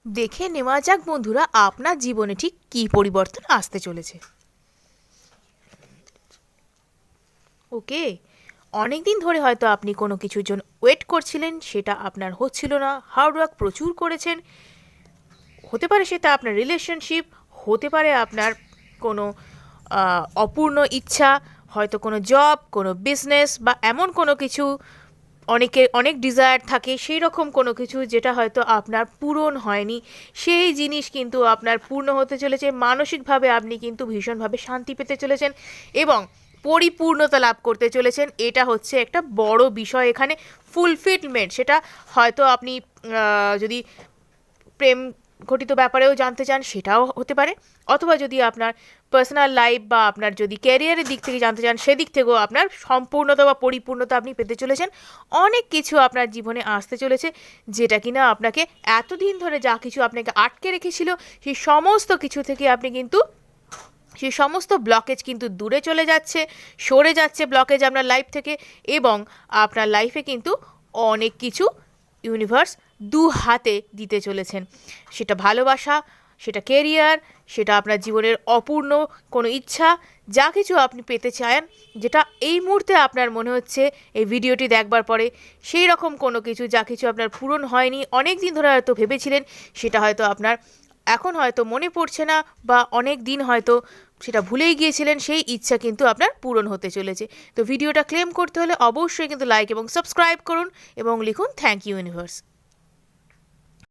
দেখে নেওয়া যাক বন্ধুরা আপনার জীবনে ঠিক কী পরিবর্তন আসতে চলেছে। ওকে, অনেক দিন ধরে হয়তো আপনি কোনো কিছুর জন্য ওয়েট করছিলেন, সেটা আপনার হচ্ছিল না, হার্ডওয়ার্ক প্রচুর করেছেন। হতে পারে সেটা আপনার রিলেশনশিপ, হতে পারে আপনার কোনো অপূর্ণ ইচ্ছা, হয়তো কোনো জব, কোনো বিজনেস বা এমন কোনো কিছু। অনেকের অনেক ডিজায়ার থাকে, সেই রকম কোনো কিছু যেটা হয়তো আপনার পূরণ হয়নি, সেই জিনিস কিন্তু আপনার পূর্ণ হতে চলেছে। মানসিকভাবে আপনি কিন্তু ভীষণভাবে শান্তি পেতে চলেছেন এবং পরিপূর্ণতা লাভ করতে চলেছেন। এটা হচ্ছে একটা বড় বিষয় এখানে, ফুলফিলমেন্ট। সেটা হয়তো আপনি যদি প্রেম ঘটিত ব্যাপারেও জানতে চান সেটাও হতে পারে, অথবা যদি আপনার পার্সোনাল লাইফ বা আপনার যদি ক্যারিয়ারের দিক থেকে জানতে চান সেদিক থেকেও আপনার সম্পূর্ণতা বা পরিপূর্ণতা আপনি পেতে চলেছেন। অনেক কিছু আপনার জীবনে আসতে চলেছে যেটা কিনা আপনাকে এতদিন ধরে যা কিছু আপনাকে আটকে রেখেছিল সেই সমস্ত কিছু থেকে আপনি কিন্তু সেই সমস্ত ব্লকেজ কিন্তু দূরে চলে যাচ্ছে, সরে যাচ্ছে ব্লকেজ আপনার লাইফ থেকে, এবং আপনার লাইফে কিন্তু অনেক কিছু ইউনিভার্স দু হাতে দিতে চলেছেন। সেটা ভালোবাসা, সেটা কেরিয়ার, সেটা আপনার জীবনের অপূর্ণ কোনো ইচ্ছা, যা কিছু আপনি পেতে চান, যেটা এই মুহূর্তে আপনার মনে হচ্ছে এই ভিডিওটি দেখবার পরে সেই রকম কোনো কিছু, যা কিছু আপনার পূরণ হয়নি, অনেক দিন ধরে হয়তো ভেবেছিলেন, সেটা হয়তো আপনার এখন হয়তো মনে পড়ছে না বা অনেক দিন হয়তো সেটা ভুলেই গিয়েছিলেন, সেই ইচ্ছা কিন্তু আপনার পূরণ হতে চলেছে। তো ভিডিওটা ক্লেম করতে হলে অবশ্যই কিন্তু লাইক এবং সাবস্ক্রাইব করুন এবং লিখুন থ্যাংক ইউ ইউনিভার্স।